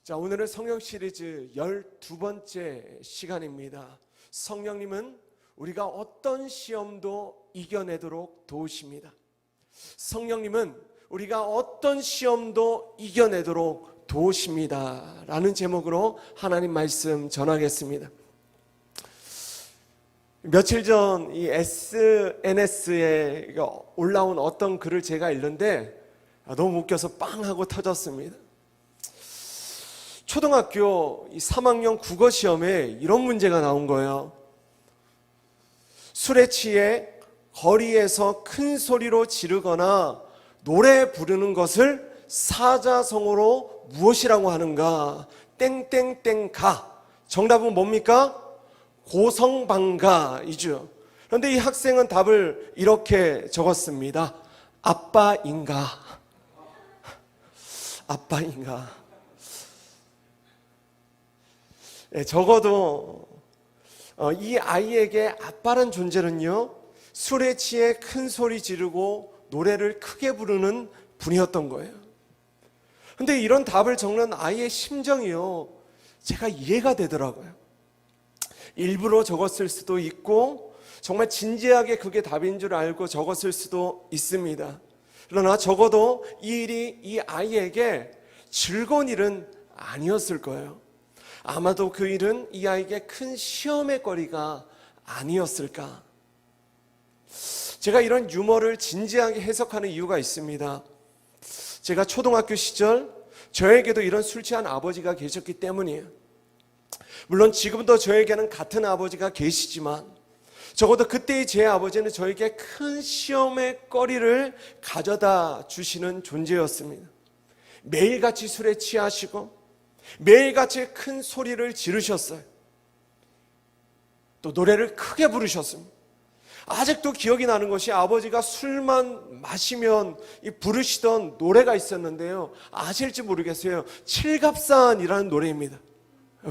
자, 오늘은 성령 시리즈 12번째 시간입니다. 성령님은 우리가 어떤 시험도 이겨내도록 도우십니다. 성령님은 우리가 어떤 시험도 이겨내도록 도우십니다. 라는 제목으로 하나님 말씀 전하겠습니다. 며칠 전 이 SNS에 올라온 어떤 글을 제가 읽는데 너무 웃겨서 빵 하고 터졌습니다. 초등학교 3학년 국어 시험에 이런 문제가 나온 거예요. 술에 취해 거리에서 큰 소리로 지르거나 노래 부르는 것을 사자성어로 무엇이라고 하는가? 땡땡땡가. 정답은 뭡니까? 고성방가이죠. 그런데 이 학생은 답을 이렇게 적었습니다. 아빠인가? 아빠인가? 적어도 이 아이에게 아빠란 존재는요, 술에 취해 큰 소리 지르고 노래를 크게 부르는 분이었던 거예요. 근데 이런 답을 적는 아이의 심정이요, 제가 이해가 되더라고요. 일부러 적었을 수도 있고 정말 진지하게 그게 답인 줄 알고 적었을 수도 있습니다. 그러나 적어도 이 일이 이 아이에게 즐거운 일은 아니었을 거예요. 아마도 그 일은 이 아이에게 큰 시험의 거리가 아니었을까. 제가 이런 유머를 진지하게 해석하는 이유가 있습니다. 제가 초등학교 시절 저에게도 이런 술 취한 아버지가 계셨기 때문이에요. 물론 지금도 저에게는 같은 아버지가 계시지만 적어도 그때의 제 아버지는 저에게 큰 시험의 거리를 가져다 주시는 존재였습니다. 매일같이 술에 취하시고 매일같이 큰 소리를 지르셨어요. 또 노래를 크게 부르셨습니다. 아직도 기억이 나는 것이 아버지가 술만 마시면 부르시던 노래가 있었는데요, 아실지 모르겠어요. 칠갑산이라는 노래입니다.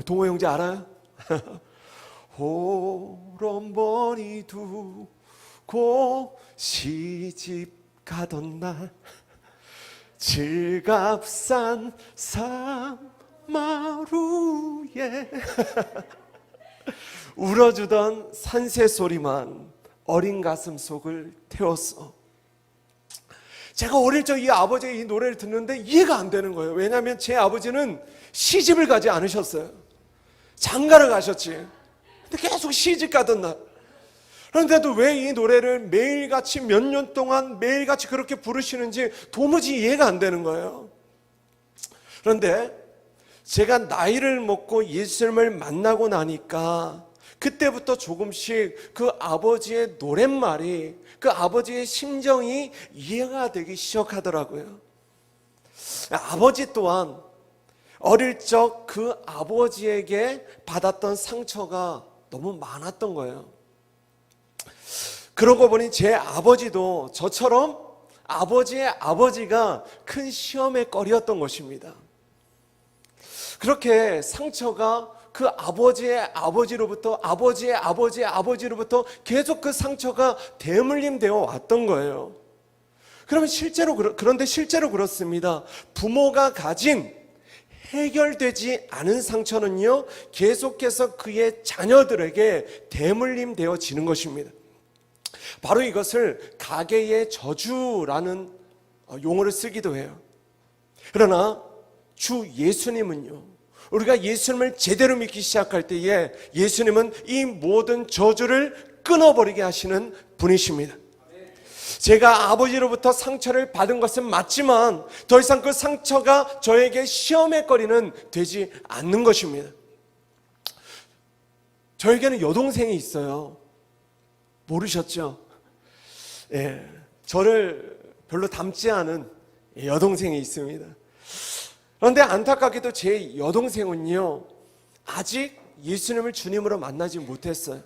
동호 형제 알아요? 호런머니 두고 시집 가던 날 칠갑산 마루에 울어주던 산새 소리만 어린 가슴 속을 태웠어. 제가 어릴 적 이 아버지의 이 노래를 듣는데 이해가 안 되는 거예요. 왜냐하면 제 아버지는 시집을 가지 않으셨어요. 장가를 가셨지. 근데 계속 시집 가던 날. 그런데도 왜 이 노래를 매일같이 몇 년 동안 매일같이 그렇게 부르시는지 도무지 이해가 안 되는 거예요. 그런데 제가 나이를 먹고 예수님을 만나고 나니까 그때부터 조금씩 그 아버지의 노랫말이, 그 아버지의 심정이 이해가 되기 시작하더라고요. 아버지 또한 어릴 적 그 아버지에게 받았던 상처가 너무 많았던 거예요. 그러고 보니 제 아버지도 저처럼 아버지의 아버지가 큰 시험의 거리였던 것입니다. 그렇게 상처가 그 아버지의 아버지로부터 아버지의 아버지의 아버지로부터 계속 그 상처가 대물림되어 왔던 거예요. 그러면 그런데 실제로 그렇습니다. 부모가 가진 해결되지 않은 상처는요, 계속해서 그의 자녀들에게 대물림되어지는 것입니다. 바로 이것을 가계의 저주라는 용어를 쓰기도 해요. 그러나 주 예수님은요, 우리가 예수님을 제대로 믿기 시작할 때에 예수님은 이 모든 저주를 끊어버리게 하시는 분이십니다. 제가 아버지로부터 상처를 받은 것은 맞지만 더 이상 그 상처가 저에게 시험의 거리는 되지 않는 것입니다. 저에게는 여동생이 있어요. 모르셨죠? 예, 저를 별로 닮지 않은 여동생이 있습니다. 그런데 안타깝게도 제 여동생은요, 아직 예수님을 주님으로 만나지 못했어요.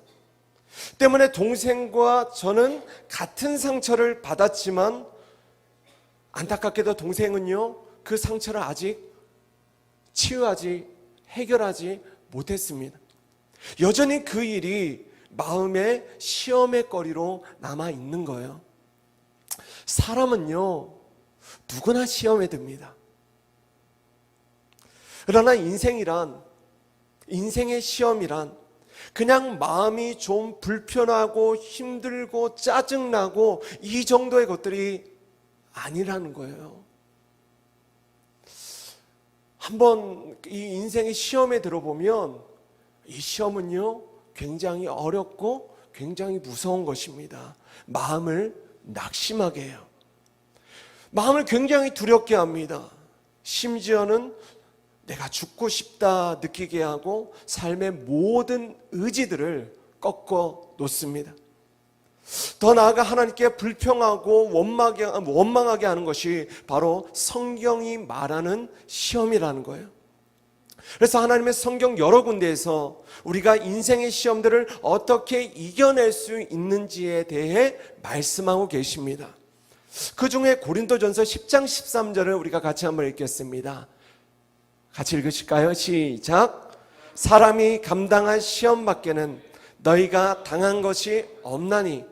때문에 동생과 저는 같은 상처를 받았지만 안타깝게도 동생은요, 그 상처를 아직 해결하지 못했습니다. 여전히 그 일이 마음의 시험의 거리로 남아 있는 거예요. 사람은요, 누구나 시험에 듭니다. 그러나 인생의 시험이란 그냥 마음이 좀 불편하고 힘들고 짜증나고 이 정도의 것들이 아니라는 거예요. 한번 이 인생의 시험에 들어보면 이 시험은요 굉장히 어렵고 굉장히 무서운 것입니다. 마음을 낙심하게 해요. 마음을 굉장히 두렵게 합니다. 심지어는 내가 죽고 싶다 느끼게 하고 삶의 모든 의지들을 꺾어 놓습니다. 더 나아가 하나님께 불평하고 원망하게 하는 것이 바로 성경이 말하는 시험이라는 거예요. 그래서 하나님의 성경 여러 군데에서 우리가 인생의 시험들을 어떻게 이겨낼 수 있는지에 대해 말씀하고 계십니다. 그 중에 고린도전서 10장 13절을 우리가 같이 한번 읽겠습니다. 같이 읽으실까요? 시작. 사람이 감당할 시험 밖에는 너희가 당한 것이 없나니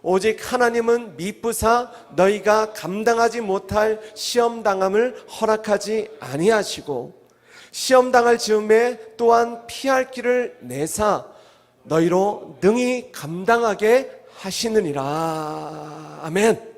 오직 하나님은 미쁘사 너희가 감당하지 못할 시험 당함을 허락하지 아니하시고 시험 당할 즈음에 또한 피할 길을 내사 너희로 능히 감당하게 하시느니라. 아멘.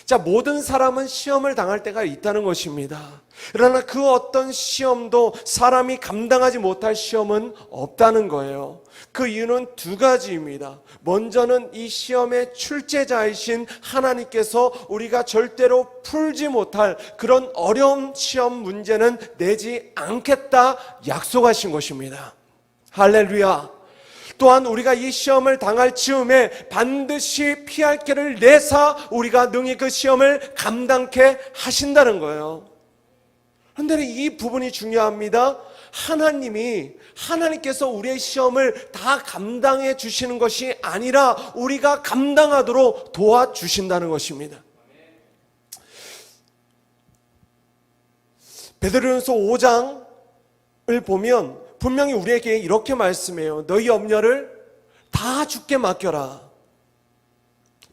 자, 모든 사람은 시험을 당할 때가 있다는 것입니다. 그러나 그 어떤 시험도 사람이 감당하지 못할 시험은 없다는 거예요. 그 이유는 두 가지입니다. 먼저는 이 시험의 출제자이신 하나님께서 우리가 절대로 풀지 못할 그런 어려운 시험 문제는 내지 않겠다 약속하신 것입니다. 할렐루야. 또한 우리가 이 시험을 당할 즈음에 반드시 피할 길을 내사 우리가 능히 그 시험을 감당케 하신다는 거예요. 그런데 이 부분이 중요합니다. 하나님께서 우리의 시험을 다 감당해 주시는 것이 아니라 우리가 감당하도록 도와주신다는 것입니다. 베드로전서 5장을 보면 분명히 우리에게 이렇게 말씀해요. 너희 염려를 다 주께 맡겨라.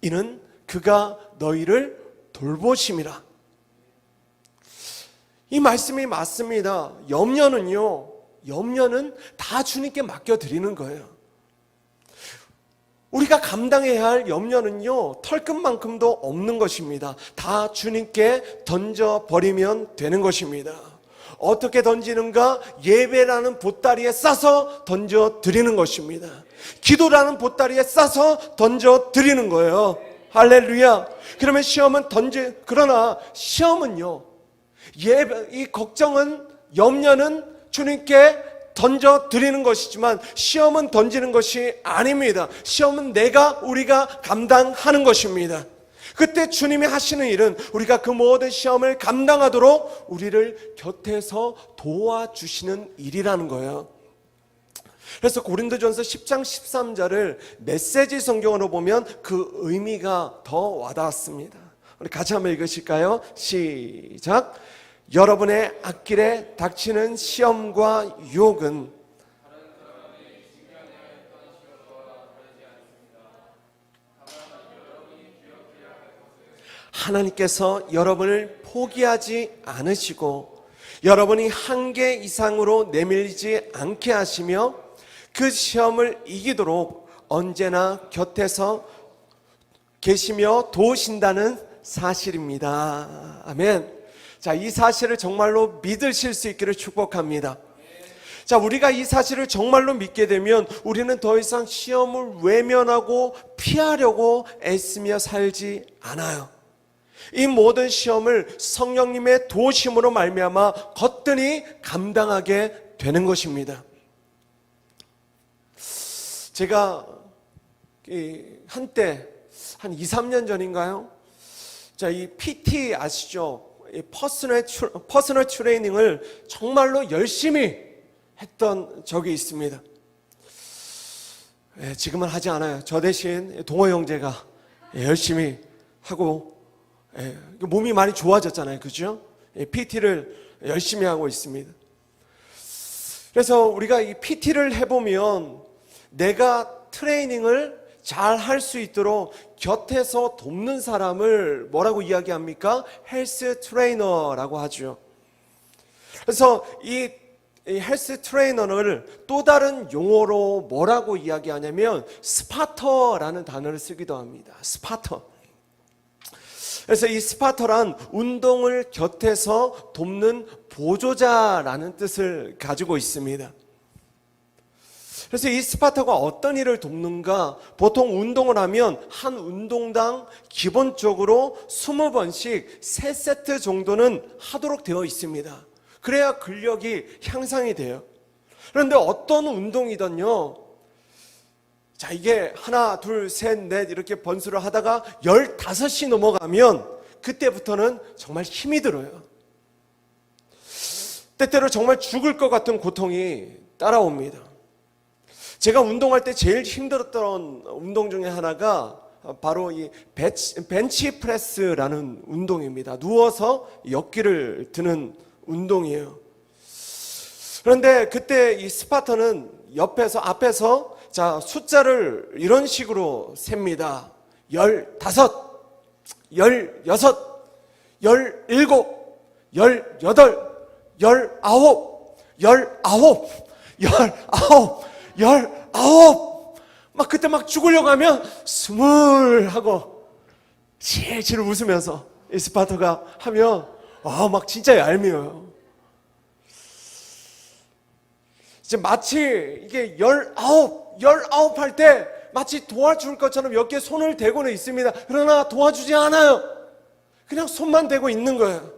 이는 그가 너희를 돌보심이라. 이 말씀이 맞습니다. 염려는 다 주님께 맡겨드리는 거예요. 우리가 감당해야 할 염려는요, 털끝만큼도 없는 것입니다. 다 주님께 던져버리면 되는 것입니다. 어떻게 던지는가? 예배라는 보따리에 싸서 던져드리는 것입니다. 기도라는 보따리에 싸서 던져드리는 거예요. 할렐루야. 그러면 그러나 시험은요, 이 걱정은, 염려는 주님께 던져드리는 것이지만 시험은 던지는 것이 아닙니다. 시험은 우리가 감당하는 것입니다. 그때 주님이 하시는 일은 우리가 그 모든 시험을 감당하도록 우리를 곁에서 도와주시는 일이라는 거예요. 그래서 고린도전서 10장 13절을 메시지 성경으로 보면 그 의미가 더 와닿았습니다. 우리 같이 한번 읽으실까요? 시작. 여러분의 앞길에 닥치는 시험과 유혹은 하나님께서 여러분을 포기하지 않으시고 여러분이 한계 이상으로 내밀지 않게 하시며 그 시험을 이기도록 언제나 곁에서 계시며 도우신다는 사실입니다. 아멘. 자, 이 사실을 정말로 믿으실 수 있기를 축복합니다. 자, 우리가 이 사실을 정말로 믿게 되면 우리는 더 이상 시험을 외면하고 피하려고 애쓰며 살지 않아요. 이 모든 시험을 성령님의 도우심으로 말미암아 거뜬히 감당하게 되는 것입니다. 제가 한때 한 2, 3년 전인가요? 자, 이 PT 아시죠? 이 퍼스널 트레이닝을 정말로 열심히 했던 적이 있습니다. 지금은 하지 않아요. 저 대신 동호 형제가 열심히 하고 몸이 많이 좋아졌잖아요. 그죠? PT를 열심히 하고 있습니다. 그래서 우리가 이 PT를 해보면 내가 트레이닝을 잘 할 수 있도록 곁에서 돕는 사람을 뭐라고 이야기합니까? 헬스 트레이너라고 하죠. 그래서 이 이 헬스 트레이너를 또 다른 용어로 뭐라고 이야기하냐면 스파터라는 단어를 쓰기도 합니다. 스파터. 그래서 이 스파터란 운동을 곁에서 돕는 보조자라는 뜻을 가지고 있습니다. 그래서 이 스파터가 어떤 일을 돕는가? 보통 운동을 하면 한 운동당 기본적으로 20번씩 3세트 정도는 하도록 되어 있습니다. 그래야 근력이 향상이 돼요. 그런데 어떤 운동이든요, 자, 이게 하나, 둘, 셋, 넷 이렇게 번수를 하다가 15이 넘어가면 그때부터는 정말 힘이 들어요. 때때로 정말 죽을 것 같은 고통이 따라옵니다. 제가 운동할 때 제일 힘들었던 운동 중에 하나가 바로 이 벤치 프레스라는 운동입니다. 누워서 역기를 드는 운동이에요. 그런데 그때 이 스파터는 앞에서 자, 숫자를 이런 식으로 셉니다. 15, 16, 17, 18, 19, 막 그때 막 죽으려고 하면 20 하고 질질 웃으면서 이 스파터가 하면 막 진짜 얄미워요. 이제 마치 이게 19 할 때 마치 도와줄 것처럼 몇 개 손을 대고는 있습니다. 그러나 도와주지 않아요. 그냥 손만 대고 있는 거예요.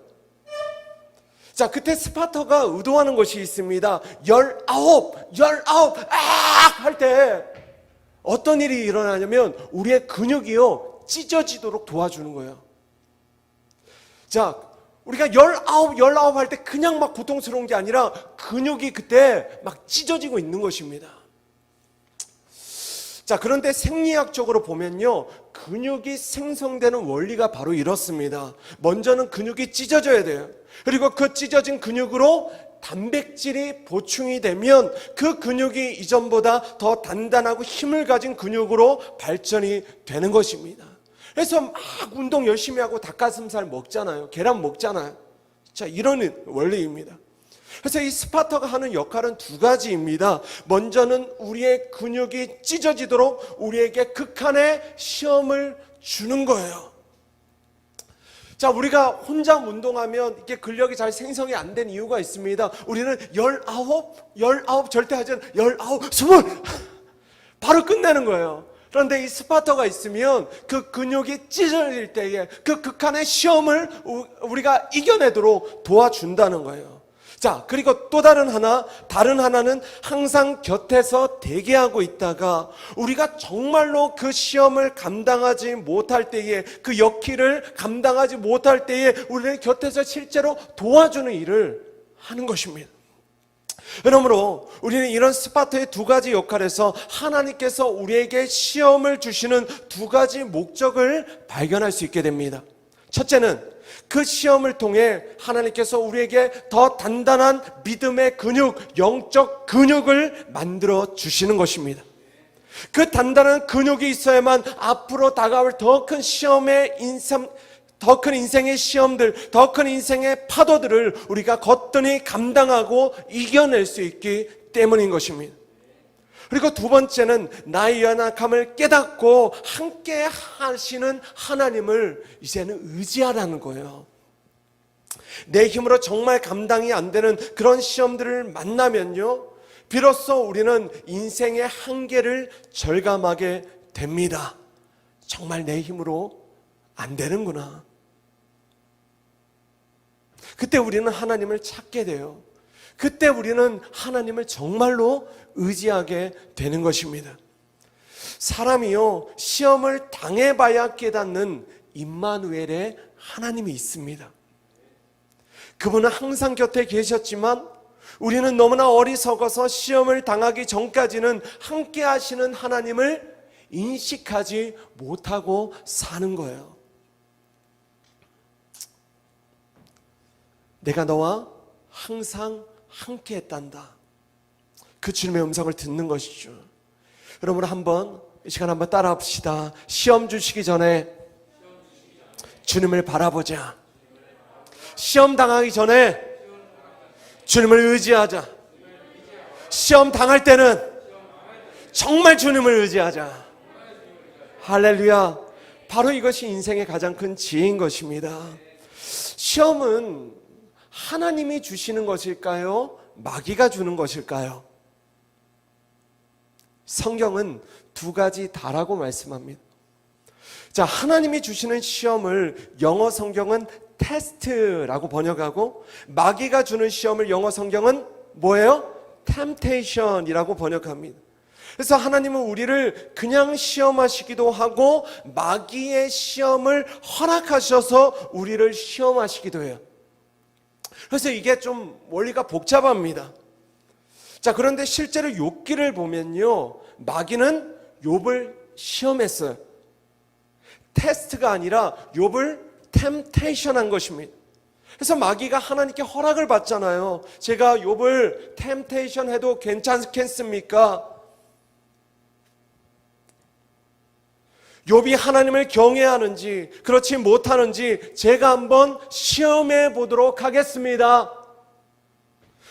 자, 그때 스파터가 의도하는 것이 있습니다. 19 할 때 어떤 일이 일어나냐면 우리의 근육이요 찢어지도록 도와주는 거예요. 자, 우리가 19 할 때 그냥 막 고통스러운 게 아니라 근육이 그때 막 찢어지고 있는 것입니다. 자, 그런데 생리학적으로 보면요, 근육이 생성되는 원리가 바로 이렇습니다. 먼저는 근육이 찢어져야 돼요. 그리고 그 찢어진 근육으로 단백질이 보충이 되면 그 근육이 이전보다 더 단단하고 힘을 가진 근육으로 발전이 되는 것입니다. 그래서 막 운동 열심히 하고 닭가슴살 먹잖아요. 계란 먹잖아요. 자, 이런 원리입니다. 그래서 이 스파터가 하는 역할은 두 가지입니다. 먼저는 우리의 근육이 찢어지도록 우리에게 극한의 시험을 주는 거예요. 자, 우리가 혼자 운동하면 이게 근력이 잘 생성이 안 된 이유가 있습니다. 우리는 19 절대 하지 않아요. 19, 20 바로 끝내는 거예요. 그런데 이 스파터가 있으면 그 근육이 찢어질 때에 그 극한의 시험을 우리가 이겨내도록 도와준다는 거예요. 자, 그리고 또 다른 하나는 항상 곁에서 대기하고 있다가 우리가 정말로 그 시험을 감당하지 못할 때에, 그 역기를 감당하지 못할 때에 우리를 곁에서 실제로 도와주는 일을 하는 것입니다. 그러므로 우리는 이런 스파터의 두 가지 역할에서 하나님께서 우리에게 시험을 주시는 두 가지 목적을 발견할 수 있게 됩니다. 첫째는 그 시험을 통해 하나님께서 우리에게 더 단단한 믿음의 근육, 영적 근육을 만들어 주시는 것입니다. 그 단단한 근육이 있어야만 앞으로 다가올 더 큰 시험의 더 큰 인생의 시험들, 더 큰 인생의 파도들을 우리가 거뜬히 감당하고 이겨낼 수 있기 때문인 것입니다. 그리고 두 번째는 나의 연약함을 깨닫고 함께 하시는 하나님을 이제는 의지하라는 거예요. 내 힘으로 정말 감당이 안 되는 그런 시험들을 만나면요, 비로소 우리는 인생의 한계를 절감하게 됩니다. 정말 내 힘으로 안 되는구나. 그때 우리는 하나님을 찾게 돼요. 그때 우리는 하나님을 정말로 의지하게 되는 것입니다. 사람이요, 시험을 당해봐야 깨닫는 임마누엘의 하나님이 있습니다. 그분은 항상 곁에 계셨지만 우리는 너무나 어리석어서 시험을 당하기 전까지는 함께 하시는 하나님을 인식하지 못하고 사는 거예요. 내가 너와 항상 함께 했단다. 그 주님의 음성을 듣는 것이죠. 여러분 이 시간 한번 따라합시다. 시험 주시기 전에 주님을 바라보자. 시험 당하기 전에 주님을 의지하자. 시험 당할 때는 정말 주님을 의지하자. 할렐루야. 바로 이것이 인생의 가장 큰 지혜인 것입니다. 시험은 하나님이 주시는 것일까요? 마귀가 주는 것일까요? 성경은 두 가지 다라고 말씀합니다. 자, 하나님이 주시는 시험을 영어 성경은 테스트라고 번역하고, 마귀가 주는 시험을 영어 성경은 뭐예요? temptation이라고 번역합니다. 그래서 하나님은 우리를 그냥 시험하시기도 하고 마귀의 시험을 허락하셔서 우리를 시험하시기도 해요. 그래서 이게 좀 원리가 복잡합니다. 자, 그런데 실제로 욥기를 보면요, 마귀는 욥을 시험했어요. 테스트가 아니라 욥을 템테이션한 것입니다. 그래서 마귀가 하나님께 허락을 받잖아요. 제가 욥을 템테이션 해도 괜찮겠습니까? 욥이 하나님을 경외하는지 그렇지 못하는지 제가 한번 시험해 보도록 하겠습니다.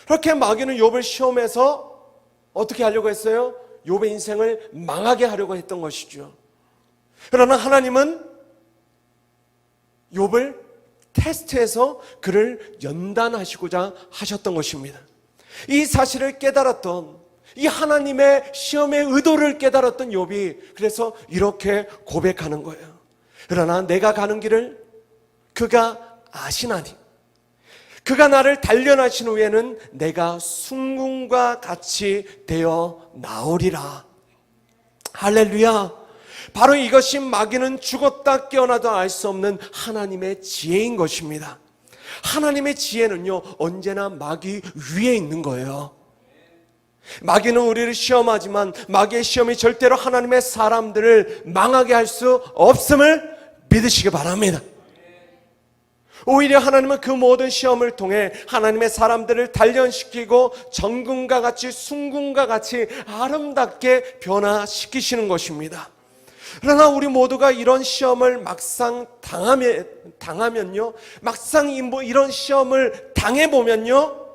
그렇게 마귀는 욥을 시험해서 어떻게 하려고 했어요? 욥의 인생을 망하게 하려고 했던 것이죠. 그러나 하나님은 욥을 테스트해서 그를 연단하시고자 하셨던 것입니다. 이 사실을 깨달았던, 이 하나님의 시험의 의도를 깨달았던 욥이 그래서 이렇게 고백하는 거예요. 그러나 내가 가는 길을 그가 아시나니 그가 나를 단련하신 후에는 내가 순금과 같이 되어 나오리라. 할렐루야. 바로 이것이 마귀는 죽었다 깨어나도 알 수 없는 하나님의 지혜인 것입니다. 하나님의 지혜는요, 언제나 마귀 위에 있는 거예요. 마귀는 우리를 시험하지만 마귀의 시험이 절대로 하나님의 사람들을 망하게 할 수 없음을 믿으시기 바랍니다. 오히려 하나님은 그 모든 시험을 통해 하나님의 사람들을 단련시키고 정금과 같이 순금과 같이 아름답게 변화시키시는 것입니다. 그러나 우리 모두가 이런 시험을 막상 당하면요, 막상 이런 시험을 당해보면요,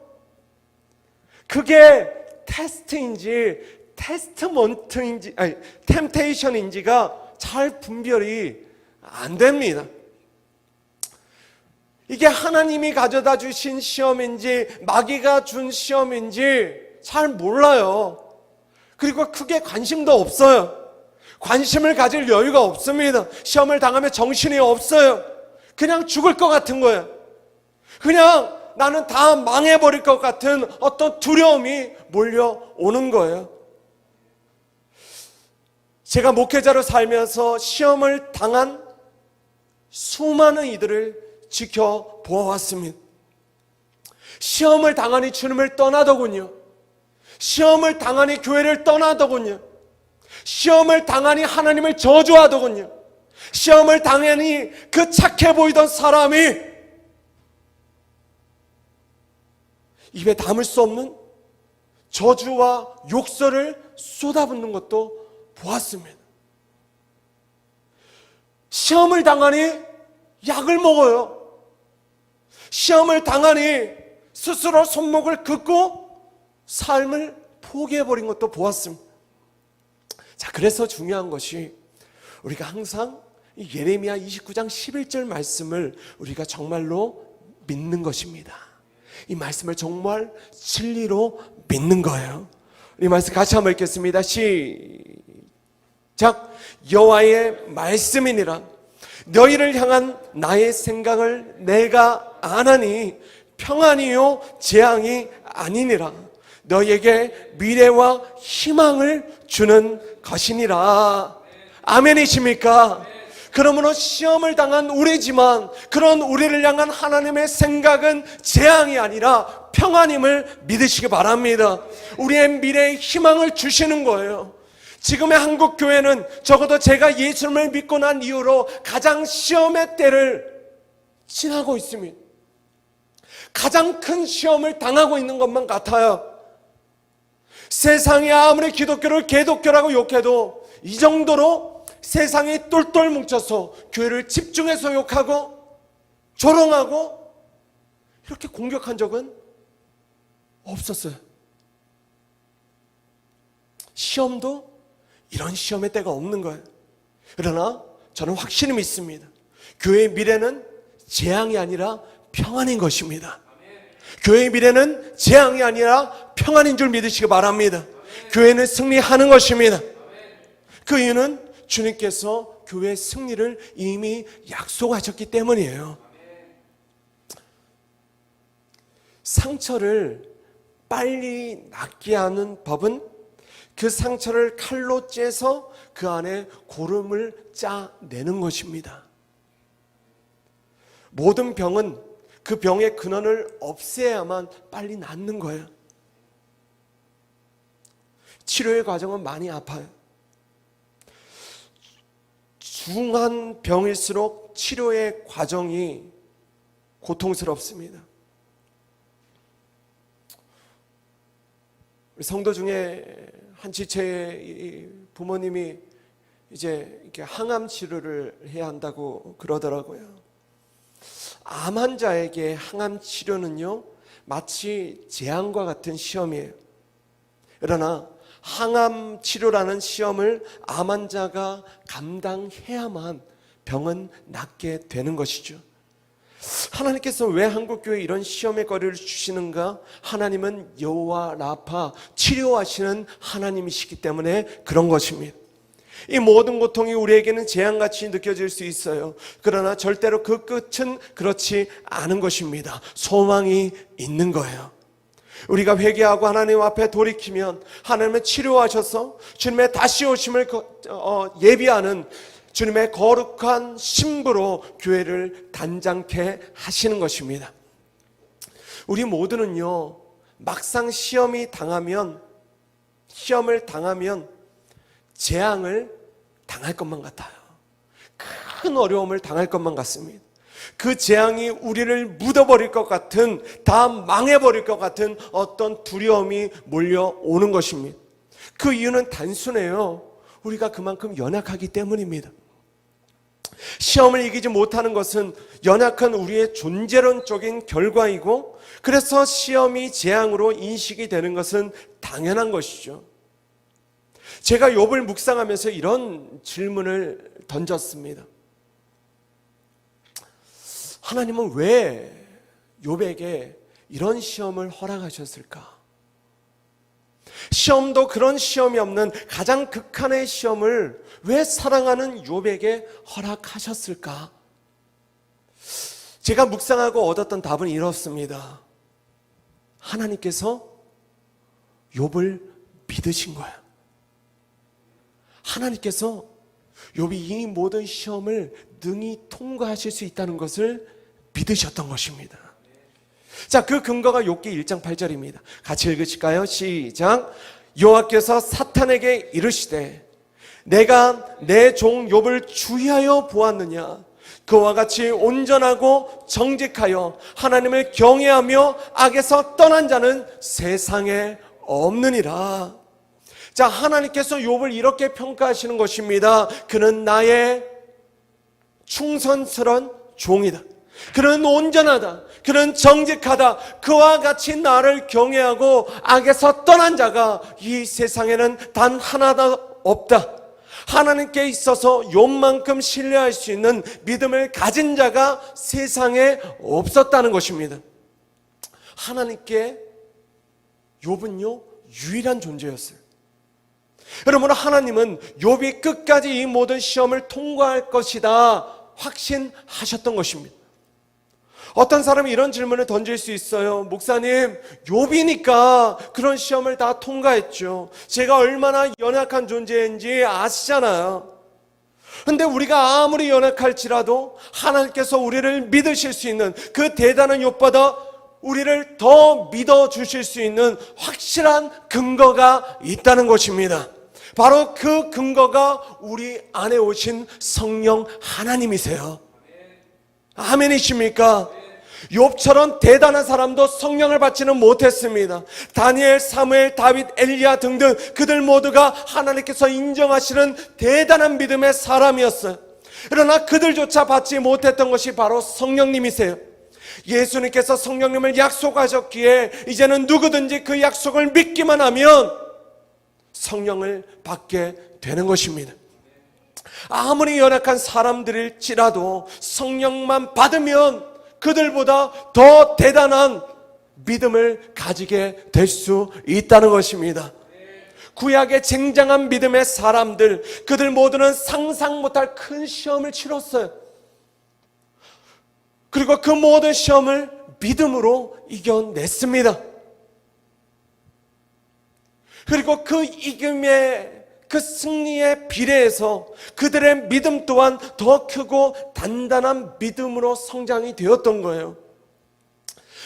그게 테스트인지 테스트먼트인지 템테이션인지가 잘 분별이 안 됩니다. 이게 하나님이 가져다 주신 시험인지 마귀가 준 시험인지 잘 몰라요. 그리고 크게 관심도 없어요. 관심을 가질 여유가 없습니다. 시험을 당하면 정신이 없어요. 그냥 죽을 것 같은 거예요. 그냥 나는 다 망해버릴 것 같은 어떤 두려움이 몰려오는 거예요. 제가 목회자로 살면서 시험을 당한 수많은 이들을 지켜보았습니다. 시험을 당하니 주님을 떠나더군요. 시험을 당하니 교회를 떠나더군요. 시험을 당하니 하나님을 저주하더군요. 시험을 당하니 그 착해 보이던 사람이 입에 담을 수 없는 저주와 욕설을 쏟아붓는 것도 보았습니다. 시험을 당하니 약을 먹어요. 시험을 당하니 스스로 손목을 긋고 삶을 포기해버린 것도 보았습니다. 자, 그래서 중요한 것이 우리가 항상 이 예레미야 29장 11절 말씀을 우리가 정말로 믿는 것입니다. 이 말씀을 정말 진리로 믿는 거예요. 이 말씀 같이 한번 읽겠습니다. 시작. 여호와의 말씀이니라. 너희를 향한 나의 생각을 내가 아나니 평안이요 재앙이 아니니라. 너희에게 미래와 희망을 주는 것이니라. 아멘이십니까? 그러므로 시험을 당한 우리지만 그런 우리를 향한 하나님의 생각은 재앙이 아니라 평안임을 믿으시기 바랍니다. 우리의 미래에 희망을 주시는 거예요. 지금의 한국 교회는 적어도 제가 예수님을 믿고 난 이후로 가장 시험의 때를 지나고 있습니다. 가장 큰 시험을 당하고 있는 것만 같아요. 세상이 아무리 기독교를 개독교라고 욕해도 이 정도로 세상이 똘똘 뭉쳐서 교회를 집중해서 욕하고 조롱하고 이렇게 공격한 적은 없었어요. 시험도 이런 시험의 때가 없는 거예요. 그러나 저는 확실히 믿습니다. 교회의 미래는 재앙이 아니라 평안인 것입니다. 교회의 미래는 재앙이 아니라 평안인 줄 믿으시기 바랍니다. 교회는 승리하는 것입니다. 그 이유는 주님께서 교회의 승리를 이미 약속하셨기 때문이에요. 상처를 빨리 낫게 하는 법은 그 상처를 칼로 째서 그 안에 고름을 짜내는 것입니다. 모든 병은 그 병의 근원을 없애야만 빨리 낫는 거예요. 치료의 과정은 많이 아파요. 중한 병일수록 치료의 과정이 고통스럽습니다. 성도 중에 한 지체의 부모님이 이제 이렇게 항암 치료를 해야 한다고 그러더라고요. 암 환자에게 항암 치료는요, 마치 재앙과 같은 시험이에요. 그러나 항암 치료라는 시험을 암 환자가 감당해야만 병은 낫게 되는 것이죠. 하나님께서 왜 한국교회에 이런 시험의 거리를 주시는가? 하나님은 여호와 라파, 치료하시는 하나님이시기 때문에 그런 것입니다. 이 모든 고통이 우리에게는 재앙같이 느껴질 수 있어요. 그러나 절대로 그 끝은 그렇지 않은 것입니다. 소망이 있는 거예요. 우리가 회개하고 하나님 앞에 돌이키면 하나님은 치료하셔서 주님의 다시 오심을 예비하는 주님의 거룩한 신부로 교회를 단장케 하시는 것입니다. 우리 모두는요, 막상 시험을 당하면 재앙을 당할 것만 같아요. 큰 어려움을 당할 것만 같습니다. 그 재앙이 우리를 묻어버릴 것 같은, 다 망해버릴 것 같은 어떤 두려움이 몰려오는 것입니다. 그 이유는 단순해요. 우리가 그만큼 연약하기 때문입니다. 시험을 이기지 못하는 것은 연약한 우리의 존재론적인 결과이고, 그래서 시험이 재앙으로 인식이 되는 것은 당연한 것이죠. 제가 욥을 묵상하면서 이런 질문을 던졌습니다. 하나님은 왜 욥에게 이런 시험을 허락하셨을까? 시험도 그런 시험이 없는 가장 극한의 시험을 왜 사랑하는 욥에게 허락하셨을까? 제가 묵상하고 얻었던 답은 이렇습니다. 하나님께서 욥을 믿으신 거예요. 하나님께서 욥이 이 모든 시험을 능히 통과하실 수 있다는 것을 믿으셨던 것입니다. 자, 그 근거가 욥기 1장 8절입니다. 같이 읽으실까요? 시작. 여호와께서 사탄에게 이르시되 내가 내 종 욥을 주의하여 보았느냐? 그와 같이 온전하고 정직하여 하나님을 경외하며 악에서 떠난 자는 세상에 없느니라. 자, 하나님께서 욥을 이렇게 평가하시는 것입니다. 그는 나의 충성스러운 종이다. 그는 온전하다. 그는 정직하다. 그와 같이 나를 경외하고 악에서 떠난 자가 이 세상에는 단 하나도 없다. 하나님께 있어서 욥만큼 신뢰할 수 있는 믿음을 가진 자가 세상에 없었다는 것입니다. 하나님께 욥은요, 유일한 존재였어요. 여러분, 하나님은 욥이 끝까지 이 모든 시험을 통과할 것이다 확신하셨던 것입니다. 어떤 사람이 이런 질문을 던질 수 있어요. 목사님, 욥이니까 그런 시험을 다 통과했죠. 제가 얼마나 연약한 존재인지 아시잖아요. 근데 우리가 아무리 연약할지라도 하나님께서 우리를 믿으실 수 있는 그 대단한 욥보다 우리를 더 믿어주실 수 있는 확실한 근거가 있다는 것입니다. 바로 그 근거가 우리 안에 오신 성령 하나님이세요. 아멘이십니까? 욥처럼 대단한 사람도 성령을 받지는 못했습니다. 다니엘, 사무엘, 다윗, 엘리야 등등 그들 모두가 하나님께서 인정하시는 대단한 믿음의 사람이었어요. 그러나 그들조차 받지 못했던 것이 바로 성령님이세요. 예수님께서 성령님을 약속하셨기에 이제는 누구든지 그 약속을 믿기만 하면 성령을 받게 되는 것입니다. 아무리 연약한 사람들일지라도 성령만 받으면 그들보다 더 대단한 믿음을 가지게 될 수 있다는 것입니다. 구약의 쟁장한 믿음의 사람들, 그들 모두는 상상 못할 큰 시험을 치렀어요. 그리고 그 모든 시험을 믿음으로 이겨냈습니다. 그리고 그 이김의 그 승리에 비례해서 그들의 믿음 또한 더 크고 단단한 믿음으로 성장이 되었던 거예요.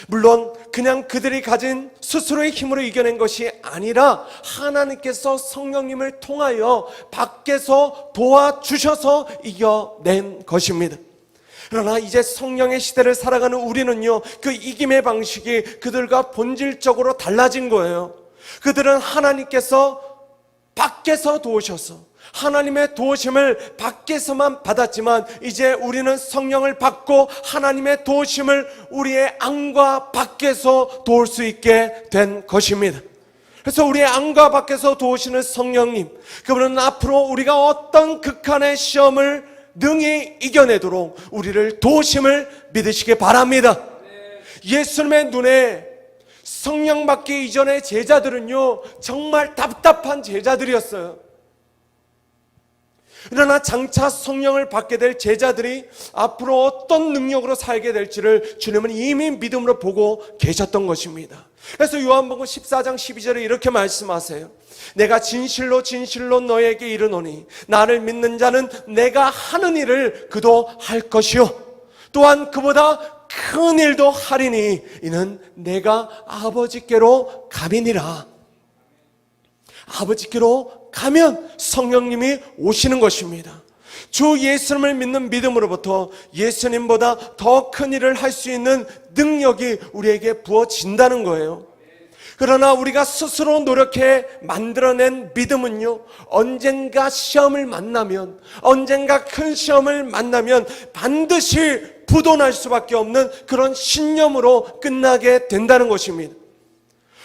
물론 그냥 그들이 가진 스스로의 힘으로 이겨낸 것이 아니라 하나님께서 성령님을 통하여 밖에서 도와주셔서 이겨낸 것입니다. 그러나 이제 성령의 시대를 살아가는 우리는요, 그 이김의 방식이 그들과 본질적으로 달라진 거예요. 그들은 하나님께서 밖에서 도우셔서 하나님의 도우심을 밖에서만 받았지만 이제 우리는 성령을 받고 하나님의 도우심을 우리의 안과 밖에서 도울 수 있게 된 것입니다. 그래서 우리의 안과 밖에서 도우시는 성령님, 그분은 앞으로 우리가 어떤 극한의 시험을 능히 이겨내도록 우리를 도우심을 믿으시기 바랍니다. 예수님의 눈에 성령 받기 이전의 제자들은요, 정말 답답한 제자들이었어요. 그러나 장차 성령을 받게 될 제자들이 앞으로 어떤 능력으로 살게 될지를 주님은 이미 믿음으로 보고 계셨던 것입니다. 그래서 요한복음 14장 12절에 이렇게 말씀하세요. 내가 진실로 진실로 너에게 이르노니 나를 믿는 자는 내가 하는 일을 그도 할 것이요 또한 그보다 큰 일도 하리니 이는 내가 아버지께로 감이니라. 아버지께로 가면 성령님이 오시는 것입니다. 주 예수님을 믿는 믿음으로부터 예수님보다 더 큰 일을 할 수 있는 능력이 우리에게 부어진다는 거예요. 그러나 우리가 스스로 노력해 만들어낸 믿음은요, 언젠가 시험을 만나면, 언젠가 큰 시험을 만나면 반드시 부도날 수밖에 없는 그런 신념으로 끝나게 된다는 것입니다.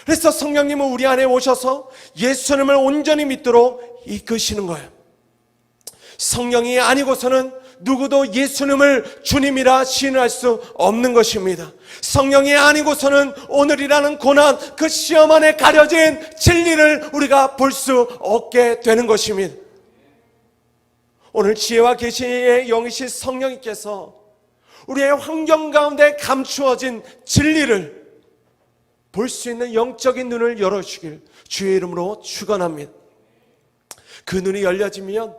그래서 성령님은 우리 안에 오셔서 예수님을 온전히 믿도록 이끄시는 거예요. 성령이 아니고서는 누구도 예수님을 주님이라 시인할 수 없는 것입니다. 성령이 아니고서는 오늘이라는 고난, 그 시험 안에 가려진 진리를 우리가 볼 수 없게 되는 것입니다. 오늘 지혜와 계시의 영이신 성령님께서 우리의 환경 가운데 감추어진 진리를 볼 수 있는 영적인 눈을 열어주길 주의 이름으로 축원합니다. 그 눈이 열려지면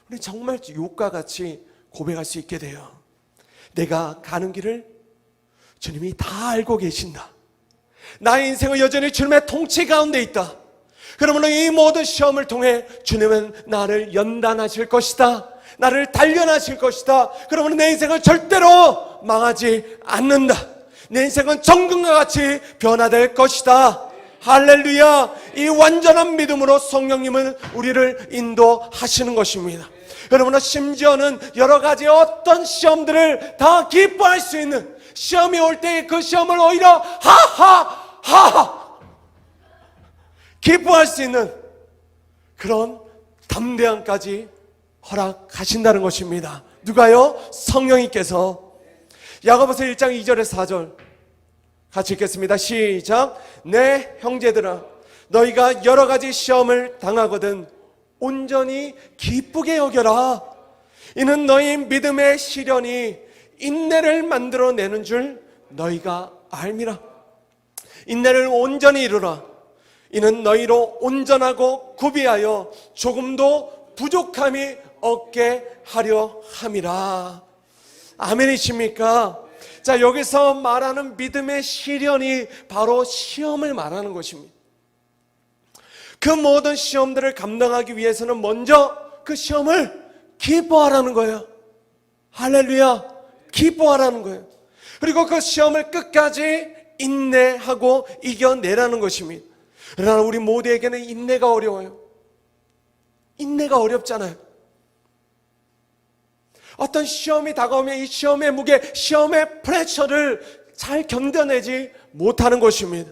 우리 정말 욕과 같이 고백할 수 있게 돼요. 내가 가는 길을 주님이 다 알고 계신다. 나의 인생은 여전히 주님의 통치 가운데 있다. 그러므로 이 모든 시험을 통해 주님은 나를 연단하실 것이다. 나를 단련하실 것이다. 그러므로 내 인생은 절대로 망하지 않는다. 내 인생은 정금과 같이 변화될 것이다. 할렐루야. 이 완전한 믿음으로 성령님은 우리를 인도하시는 것입니다. 여러분, 심지어는 여러 가지 어떤 시험들을 다 기뻐할 수 있는, 시험이 올 때 그 시험을 오히려 하하 기뻐할 수 있는 그런 담대함까지 허락하신다는 것입니다. 누가요? 성령님께서. 야고보서 1장 2절에서 4절 같이 읽겠습니다. 시작. 내 형제들아, 너희가 여러 가지 시험을 당하거든 온전히 기쁘게 여겨라. 이는 너희 믿음의 시련이 인내를 만들어내는 줄 너희가 알미라. 인내를 온전히 이루라. 이는 너희로 온전하고 구비하여 조금도 부족함이 없게 하려 함이라. 아멘이십니까? 자, 여기서 말하는 믿음의 시련이 바로 시험을 말하는 것입니다. 그 모든 시험들을 감당하기 위해서는 먼저 그 시험을 기뻐하라는 거예요. 할렐루야. 기뻐하라는 거예요. 그리고 그 시험을 끝까지 인내하고 이겨내라는 것입니다. 그러나 우리 모두에게는 인내가 어려워요. 인내가 어렵잖아요. 어떤 시험이 다가오면 이 시험의 무게, 시험의 프레셔를 잘 견뎌내지 못하는 것입니다.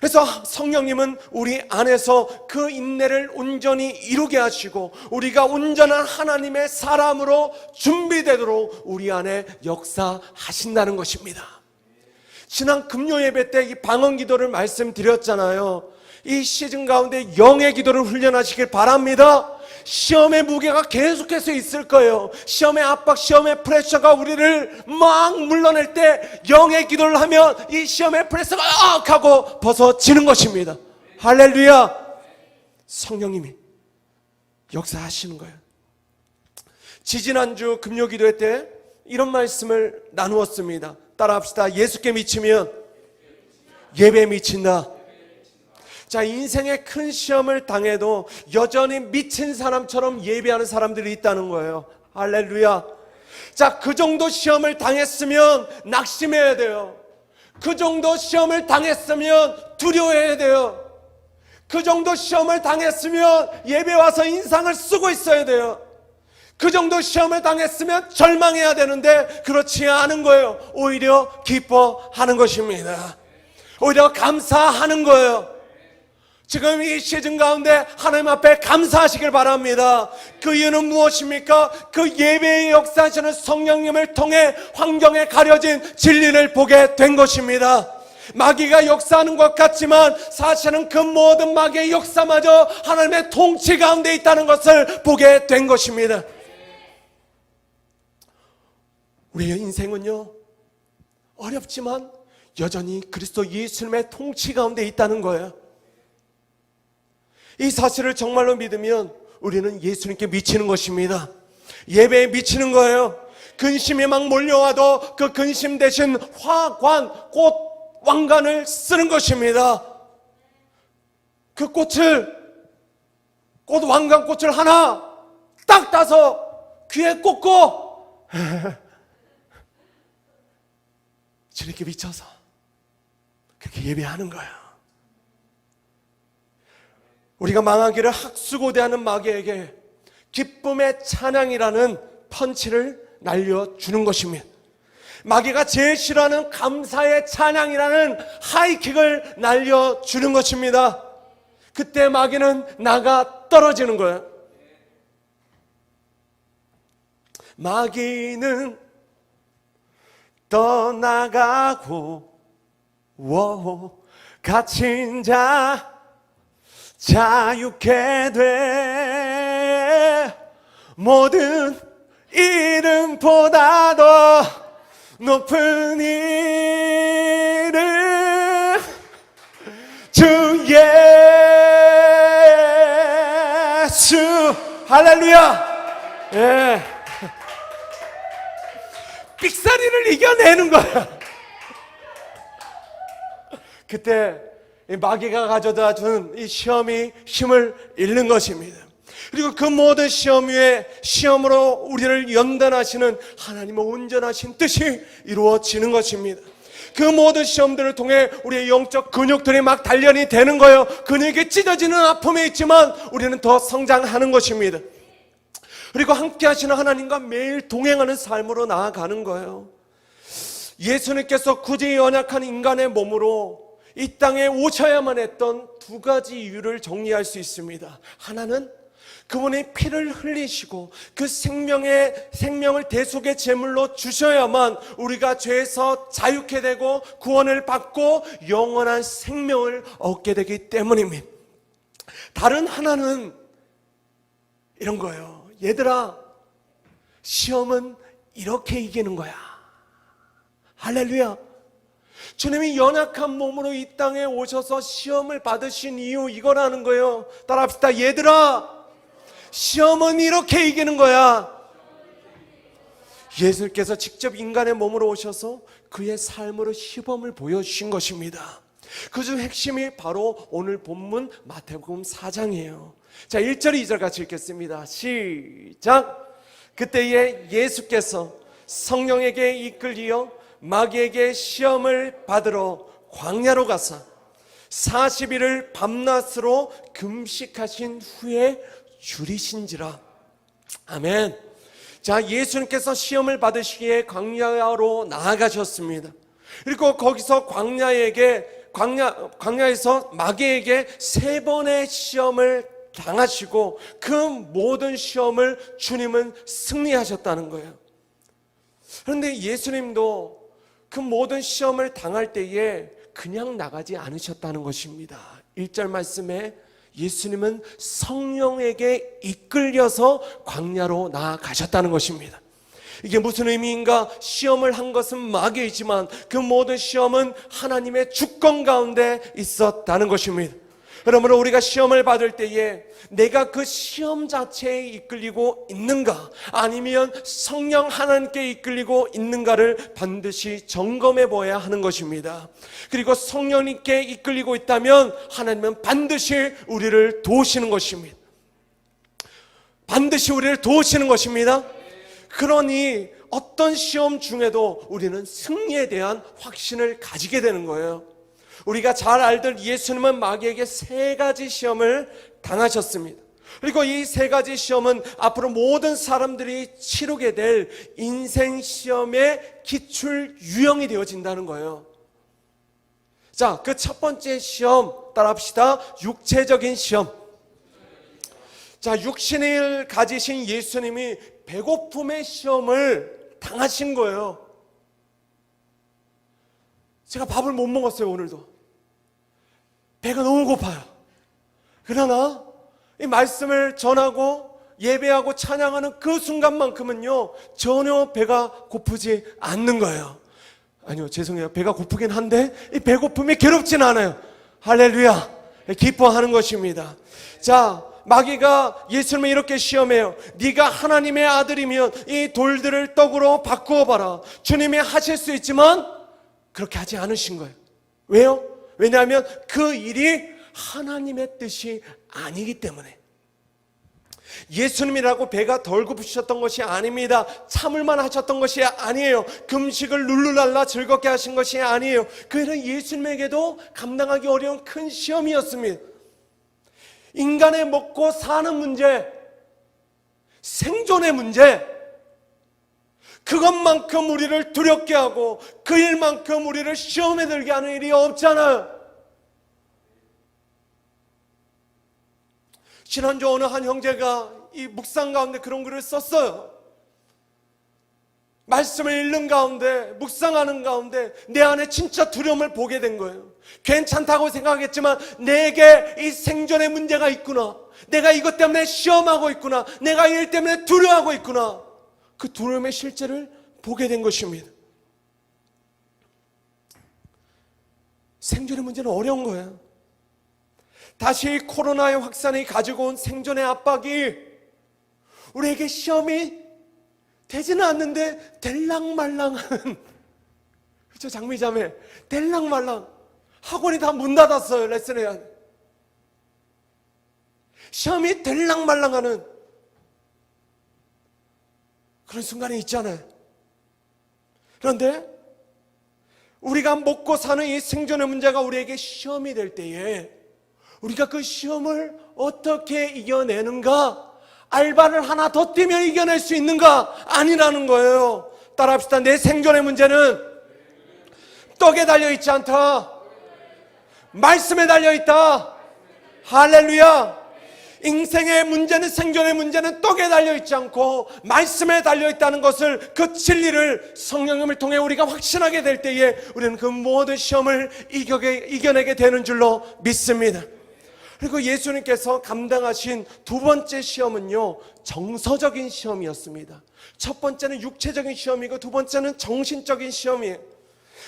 그래서 성령님은 우리 안에서 그 인내를 온전히 이루게 하시고 우리가 온전한 하나님의 사람으로 준비되도록 우리 안에 역사하신다는 것입니다. 지난 금요 예배 때 이 방언 기도를 말씀드렸잖아요. 이 시즌 가운데 영의 기도를 훈련하시길 바랍니다. 시험의 무게가 계속해서 있을 거예요. 시험의 압박, 시험의 프레셔가 우리를 막 물러낼 때 영의 기도를 하면 이 시험의 프레셔가 악 하고 벗어지는 것입니다. 할렐루야. 성령님이 역사하시는 거예요. 지지난주 금요 기도회 때 이런 말씀을 나누었습니다. 따라합시다. 예수께 미치면 예배에 미친다. 자, 인생의 큰 시험을 당해도 여전히 미친 사람처럼 예배하는 사람들이 있다는 거예요. 할렐루야. 자, 그 정도 시험을 당했으면 낙심해야 돼요. 그 정도 시험을 당했으면 두려워해야 돼요. 그 정도 시험을 당했으면 예배 와서 인상을 쓰고 있어야 돼요. 그 정도 시험을 당했으면 절망해야 되는데 그렇지 않은 거예요. 오히려 기뻐하는 것입니다. 오히려 감사하는 거예요. 지금 이 시즌 가운데 하나님 앞에 감사하시길 바랍니다. 그 이유는 무엇입니까? 그 예배의 역사하시는 성령님을 통해 환경에 가려진 진리를 보게 된 것입니다. 마귀가 역사하는 것 같지만 사실은 그 모든 마귀의 역사마저 하나님의 통치 가운데 있다는 것을 보게 된 것입니다. 우리의 인생은요, 어렵지만 여전히 그리스도 예수님의 통치 가운데 있다는 거예요. 이 사실을 정말로 믿으면 우리는 예수님께 미치는 것입니다. 예배에 미치는 거예요. 근심이 막 몰려와도 그 근심 대신 화관, 꽃, 왕관을 쓰는 것입니다. 그 꽃을, 꽃 왕관 꽃을 하나 딱 따서 귀에 꽂고 주님께 미쳐서 그렇게 예배하는 거예요. 우리가 망하기를 학수고대하는 마귀에게 기쁨의 찬양이라는 펀치를 날려주는 것입니다. 마귀가 제일 싫어하는 감사의 찬양이라는 하이킥을 날려주는 것입니다. 그때 마귀는 나가 떨어지는 거예요. 마귀는 떠나가고 갇힌 자 자유케 돼 모든 이름보다도 높은 이름 주 예수. 할렐루야. 예. 삑사리를 이겨내는 거야. 그때 마귀가 가져다 준 이 시험이 힘을 잃는 것입니다. 그리고 그 모든 시험 위에 시험으로 우리를 연단하시는 하나님의 온전하신 뜻이 이루어지는 것입니다. 그 모든 시험들을 통해 우리의 영적 근육들이 막 단련이 되는 거예요. 근육이 찢어지는 아픔이 있지만 우리는 더 성장하는 것입니다. 그리고 함께 하시는 하나님과 매일 동행하는 삶으로 나아가는 거예요. 예수님께서 굳이 연약한 인간의 몸으로 이 땅에 오셔야만 했던 두 가지 이유를 정리할 수 있습니다. 하나는 그분이 피를 흘리시고 그 생명을 대속의 제물로 주셔야만 우리가 죄에서 자유케 되고 구원을 받고 영원한 생명을 얻게 되기 때문입니다. 다른 하나는 이런 거예요. 얘들아, 시험은 이렇게 이기는 거야. 할렐루야. 주님이 연약한 몸으로 이 땅에 오셔서 시험을 받으신 이유 이거라는 거예요. 따라합시다. 얘들아, 시험은 이렇게 이기는 거야. 예수님께서 직접 인간의 몸으로 오셔서 그의 삶으로 시범을 보여주신 것입니다. 그 중 핵심이 바로 오늘 본문 마태복음 4장이에요. 자, 1절 2절 같이 읽겠습니다. 시작. 그때에 예수께서 성령에게 이끌리어 마귀에게 시험을 받으러 광야로 가사 40일을 밤낮으로 금식하신 후에 줄이신지라. 아멘. 자, 예수님께서 시험을 받으시기에 광야로 나아가셨습니다. 그리고 거기서 광야에게 광야에서 마귀에게 3번의 시험을 당하시고 그 모든 시험을 주님은 승리하셨다는 거예요. 그런데 예수님도 그 모든 시험을 당할 때에 그냥 나가지 않으셨다는 것입니다. 1절 말씀에 예수님은 성령에게 이끌려서 광야로 나아가셨다는 것입니다. 이게 무슨 의미인가? 시험을 한 것은 마귀이지만 그 모든 시험은 하나님의 주권 가운데 있었다는 것입니다. 그러므로 우리가 시험을 받을 때에 내가 그 시험 자체에 이끌리고 있는가, 아니면 성령 하나님께 이끌리고 있는가를 반드시 점검해 보아야 하는 것입니다. 그리고 성령님께 이끌리고 있다면 하나님은 반드시 우리를 도우시는 것입니다. 반드시 우리를 도우시는 것입니다. 그러니 어떤 시험 중에도 우리는 승리에 대한 확신을 가지게 되는 거예요. 우리가 잘 알던 예수님은 마귀에게 3가지 시험을 당하셨습니다. 그리고 이 3가지 시험은 앞으로 모든 사람들이 치르게 될 인생 시험의 기출 유형이 되어진다는 거예요. 자, 그 첫 번째 시험 따라합시다. 육체적인 시험. 자, 육신을 가지신 예수님이 배고픔의 시험을 당하신 거예요. 제가 밥을 못 먹었어요, 오늘도. 배가 너무 고파요. 그러나 이 말씀을 전하고 예배하고 찬양하는 그 순간만큼은요, 전혀 배가 고프지 않는 거예요. 아니요, 죄송해요. 배가 고프긴 한데 이 배고픔이 괴롭진 않아요. 할렐루야. 기뻐하는 것입니다. 자, 마귀가 예수님을 이렇게 시험해요. 네가 하나님의 아들이면 이 돌들을 떡으로 바꾸어 봐라. 주님이 하실 수 있지만 그렇게 하지 않으신 거예요. 왜요? 왜냐하면 그 일이 하나님의 뜻이 아니기 때문에. 예수님이라고 배가 덜 고프셨던 것이 아닙니다. 참을만 하셨던 것이 아니에요. 금식을 룰루랄라 즐겁게 하신 것이 아니에요. 그는 예수님에게도 감당하기 어려운 큰 시험이었습니다. 인간의 먹고 사는 문제, 생존의 문제, 그것만큼 우리를 두렵게 하고 그 일만큼 우리를 시험에 들게 하는 일이 없잖아요. 지난주 어느 한 형제가 이 묵상 가운데 그런 글을 썼어요. 말씀을 읽는 가운데, 묵상하는 가운데 내 안에 진짜 두려움을 보게 된 거예요. 괜찮다고 생각했지만 내게 이 생존의 문제가 있구나, 내가 이것 때문에 시험하고 있구나, 내가 이 일 때문에 두려워하고 있구나, 그 두려움의 실제를 보게 된 것입니다. 생존의 문제는 어려운 거예요. 다시 코로나의 확산이 가지고 온 생존의 압박이 우리에게 시험이 되지는 않는데 될랑말랑한, 그렇죠, 장미자매? 될랑말랑. 학원이 다 문 닫았어요. 레슨 해야 돼. 시험이 될랑말랑하는 그런 순간이 있잖아요. 그런데 우리가 먹고 사는 이 생존의 문제가 우리에게 시험이 될 때에 우리가 그 시험을 어떻게 이겨내는가? 알바를 하나 더 뛰면 이겨낼 수 있는가? 아니라는 거예요. 따라합시다. 내 생존의 문제는 떡에 달려있지 않다. 말씀에 달려있다. 할렐루야. 인생의 문제는, 생존의 문제는 떡에 달려있지 않고 말씀에 달려있다는 것을, 그 진리를 성령님을 통해 우리가 확신하게 될 때에 우리는 그 모든 시험을 이겨내게 되는 줄로 믿습니다. 그리고 예수님께서 감당하신 2번째 시험은요, 정서적인 시험이었습니다. 첫 번째는 육체적인 시험이고 2번째는 정신적인 시험이에요.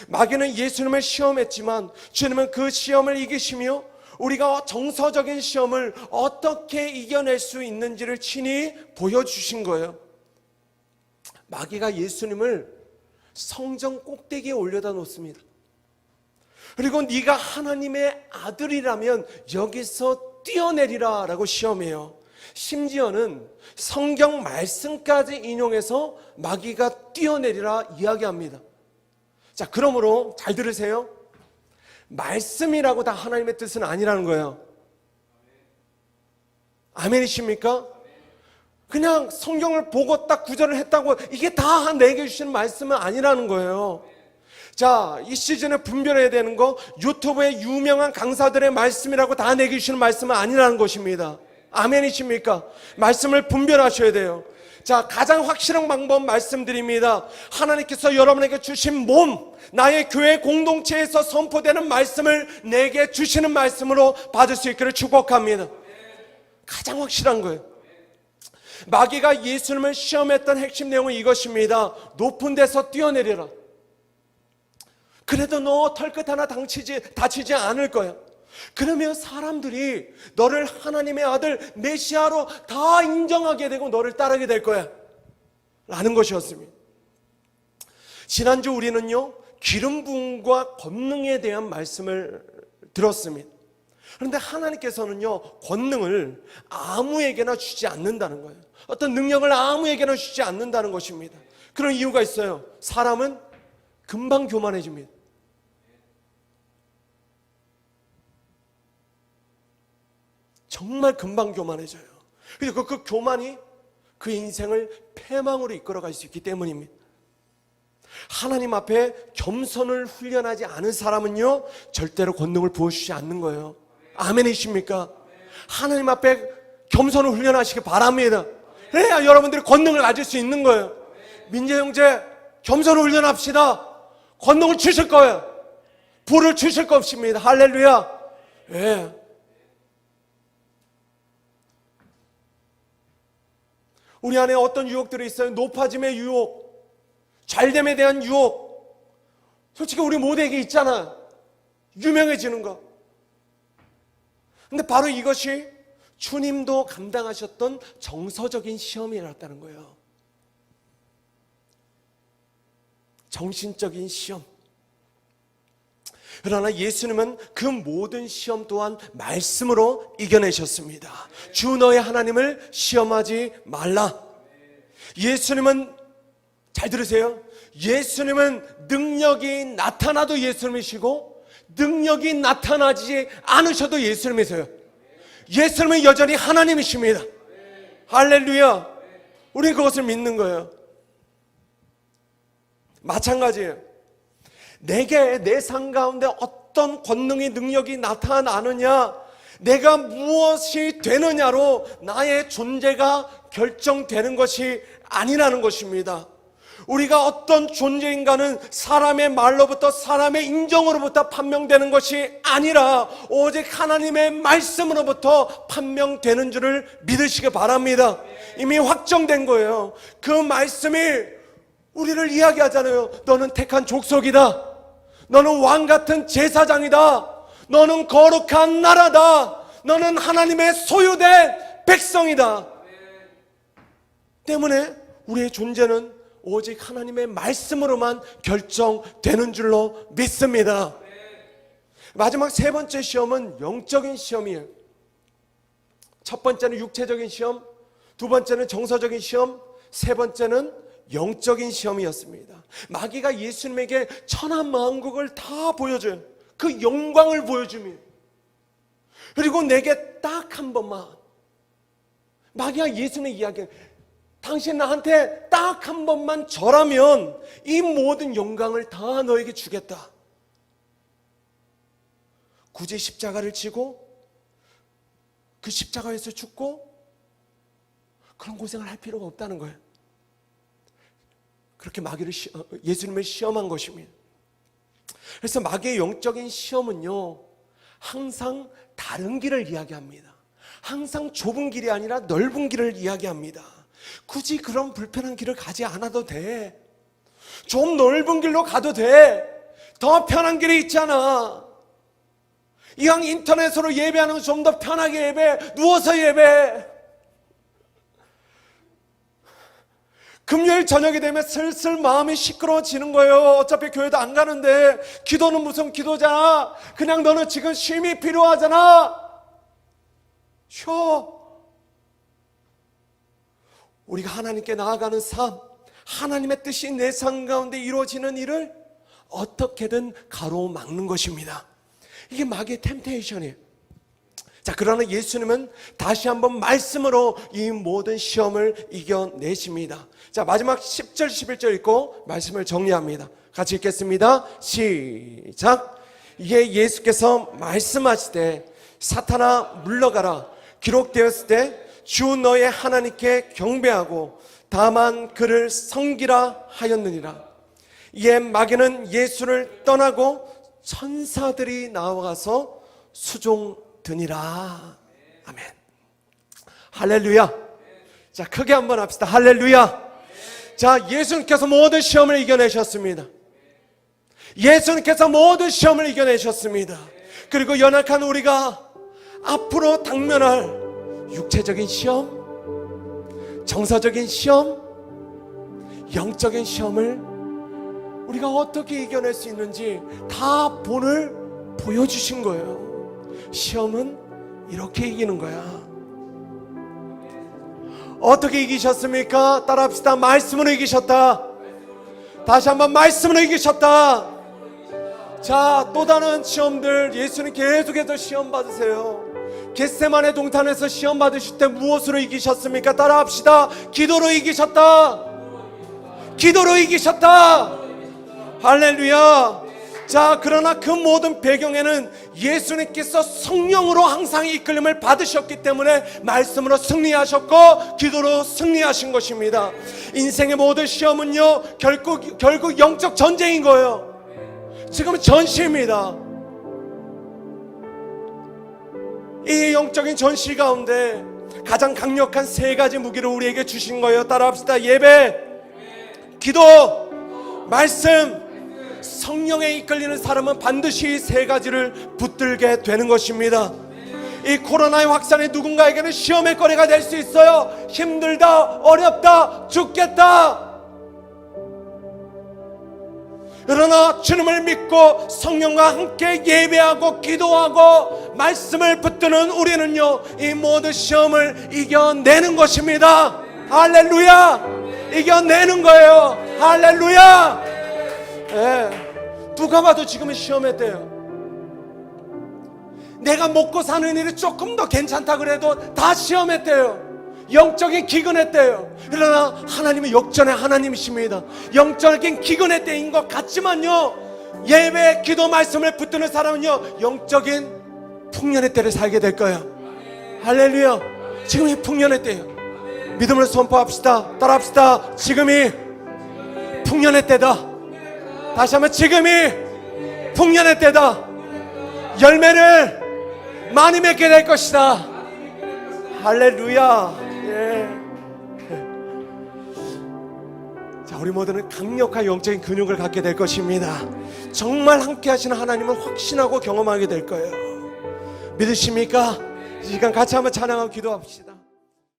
마귀는 예수님을 시험했지만 주님은 그 시험을 이기시며 우리가 정서적인 시험을 어떻게 이겨낼 수 있는지를 친히 보여주신 거예요. 마귀가 예수님을 성전 꼭대기에 올려다 놓습니다. 그리고 네가 하나님의 아들이라면 여기서 뛰어내리라 라고 시험해요. 심지어는 성경 말씀까지 인용해서 마귀가 뛰어내리라 이야기합니다. 자, 그러므로 잘 들으세요. 말씀이라고 다 하나님의 뜻은 아니라는 거예요. 아멘이십니까? 그냥 성경을 보고 딱 구절을 했다고 이게 다 내게 주시는 말씀은 아니라는 거예요. 자, 이 시즌에 분별해야 되는 거 유튜브에 유명한 강사들의 말씀이라고 다 내게 주시는 말씀은 아니라는 것입니다. 아멘이십니까? 말씀을 분별하셔야 돼요. 자, 가장 확실한 방법 말씀드립니다. 하나님께서 여러분에게 주신 몸, 나의 교회 공동체에서 선포되는 말씀을 내게 주시는 말씀으로 받을 수 있기를 축복합니다. 가장 확실한 거예요. 마귀가 예수님을 시험했던 핵심 내용은 이것입니다. 높은 데서 뛰어내려라. 그래도 너 털끝 하나 다치지 않을 거야. 그러면 사람들이 너를 하나님의 아들 메시아로 다 인정하게 되고 너를 따르게 될 거야 라는 것이었습니다. 지난주 우리는요, 기름 부음과 권능에 대한 말씀을 들었습니다. 그런데 하나님께서는요, 권능을 아무에게나 주지 않는다는 거예요. 어떤 능력을 아무에게나 주지 않는다는 것입니다. 그런 이유가 있어요. 사람은 금방 교만해집니다. 정말 금방 교만해져요. 그리고 그 교만이 그 인생을 패망으로 이끌어갈 수 있기 때문입니다. 하나님 앞에 겸손을 훈련하지 않은 사람은요, 절대로 권능을 부어주지 않는 거예요. 아멘이십니까? 하나님 앞에 겸손을 훈련하시기 바랍니다. 그래야 여러분들이 권능을 가질 수 있는 거예요. 민재 형제, 겸손을 훈련합시다. 권능을 주실 거예요. 불을 주실 것입니다. 할렐루야. 예. 우리 안에 어떤 유혹들이 있어요. 높아짐의 유혹, 잘됨에 대한 유혹. 솔직히 우리 모두에게 있잖아. 유명해지는 거. 근데 바로 이것이 주님도 감당하셨던 정서적인 시험이었다는 거예요. 정신적인 시험. 그러나 예수님은 그 모든 시험 또한 말씀으로 이겨내셨습니다. 주 너의 하나님을 시험하지 말라. 예수님은, 잘 들으세요, 예수님은 능력이 나타나도 예수님이시고 능력이 나타나지 않으셔도 예수님이세요. 예수님은 여전히 하나님이십니다. 할렐루야. 우리는 그것을 믿는 거예요. 마찬가지예요. 내게 내 삶 가운데 어떤 권능이 능력이 나타나느냐, 내가 무엇이 되느냐로 나의 존재가 결정되는 것이 아니라는 것입니다. 우리가 어떤 존재인가는 사람의 말로부터, 사람의 인정으로부터 판명되는 것이 아니라 오직 하나님의 말씀으로부터 판명되는 줄을 믿으시기 바랍니다. 이미 확정된 거예요. 그 말씀이 우리를 이야기하잖아요. 너는 택한 족속이다. 너는 왕같은 제사장이다. 너는 거룩한 나라다. 너는 하나님의 소유된 백성이다. 때문에 우리의 존재는 오직 하나님의 말씀으로만 결정되는 줄로 믿습니다. 마지막 세 번째 시험은 영적인 시험이에요. 첫 번째는 육체적인 시험, 두 번째는 정서적인 시험, 세 번째는 영적인 시험이었습니다. 마귀가 예수님에게 천하만국을 다 보여줘요. 그 영광을 보여줍니다. 그리고 내게 딱 한 번만, 마귀가 예수님의 이야기를, 당신 나한테 딱 한 번만 절하면 이 모든 영광을 다 너에게 주겠다. 굳이 십자가를 지고 그 십자가에서 죽고 그런 고생을 할 필요가 없다는 거예요. 그렇게 마귀를 예수님을 시험한 것입니다. 그래서 마귀의 영적인 시험은요, 항상 다른 길을 이야기합니다. 항상 좁은 길이 아니라 넓은 길을 이야기합니다. 굳이 그런 불편한 길을 가지 않아도 돼. 좀 넓은 길로 가도 돼. 더 편한 길이 있잖아. 이왕 인터넷으로 예배하는 건 좀 더 편하게 예배, 누워서 예배. 금요일 저녁이 되면 슬슬 마음이 시끄러워지는 거예요. 어차피 교회도 안 가는데 기도는 무슨 기도잖아. 그냥 너는 지금 쉼이 필요하잖아. 쉬어. 우리가 하나님께 나아가는 삶, 하나님의 뜻이 내 삶 가운데 이루어지는 일을 어떻게든 가로막는 것입니다. 이게 마귀의 템테이션이에요. 자, 그러나 예수님은 다시 한번 말씀으로 이 모든 시험을 이겨내십니다. 자, 마지막 10절 11절 읽고 말씀을 정리합니다. 같이 읽겠습니다. 시작. 이에 예수께서 말씀하시되 사탄아 물러가라. 기록되었을 때 주 너의 하나님께 경배하고 다만 그를 섬기라 하였느니라. 이에 마귀는 예수를 떠나고 천사들이 나와가서 수종드니라. 아멘. 할렐루야. 자, 크게 한번 합시다. 할렐루야. 자, 예수님께서 모든 시험을 이겨내셨습니다. 예수님께서 모든 시험을 이겨내셨습니다. 그리고 연약한 우리가 앞으로 당면할 육체적인 시험, 정서적인 시험, 영적인 시험을 우리가 어떻게 이겨낼 수 있는지 다 본을 보여주신 거예요. 시험은 이렇게 이기는 거야. 어떻게 이기셨습니까? 따라합시다. 말씀으로 이기셨다. 다시 한번 말씀으로 이기셨다. 자, 또 다른 시험들 예수님 계속해서 시험 받으세요. 겟세마네 동탄에서 시험 받으실 때 무엇으로 이기셨습니까? 따라합시다. 기도로 이기셨다. 기도로 이기셨다. 할렐루야. 자, 그러나 그 모든 배경에는 예수님께서 성령으로 항상 이끌림을 받으셨기 때문에 말씀으로 승리하셨고 기도로 승리하신 것입니다. 인생의 모든 시험은요 결국 영적 전쟁인 거예요. 지금은 전시입니다. 이 영적인 전시 가운데 가장 강력한 세 가지 무기를 우리에게 주신 거예요. 따라합시다. 예배, 기도, 말씀. 성령에 이끌리는 사람은 반드시 이 세 가지를 붙들게 되는 것입니다. 이 코로나의 확산이 누군가에게는 시험의 거리가 될 수 있어요. 힘들다, 어렵다, 죽겠다. 그러나 주님을 믿고 성령과 함께 예배하고 기도하고 말씀을 붙드는 우리는요 이 모든 시험을 이겨내는 것입니다. 할렐루야. 이겨내는 거예요. 할렐루야. 네. 누가 봐도 지금은 시험의 때예요. 내가 먹고 사는 일이 조금 더 괜찮다 그래도 다 시험의 때예요. 영적인 기근의 때예요. 그러나 하나님은 역전의 하나님이십니다. 영적인 기근의 때인 것 같지만요 예배, 기도, 말씀을 붙드는 사람은요 영적인 풍년의 때를 살게 될 거예요. 할렐루야. 지금이 풍년의 때예요. 믿음을 선포합시다. 따라합시다. 지금이 풍년의 때다. 다시 한번 지금이 풍년의 때다. 열매를 많이 맺게 될 것이다. 할렐루야. 예. 자, 우리 모두는 강력한 영적인 근육을 갖게 될 것입니다. 정말 함께 하시는 하나님을 확신하고 경험하게 될 거예요. 믿으십니까? 이 시간 같이 한번 찬양하고 기도합시다.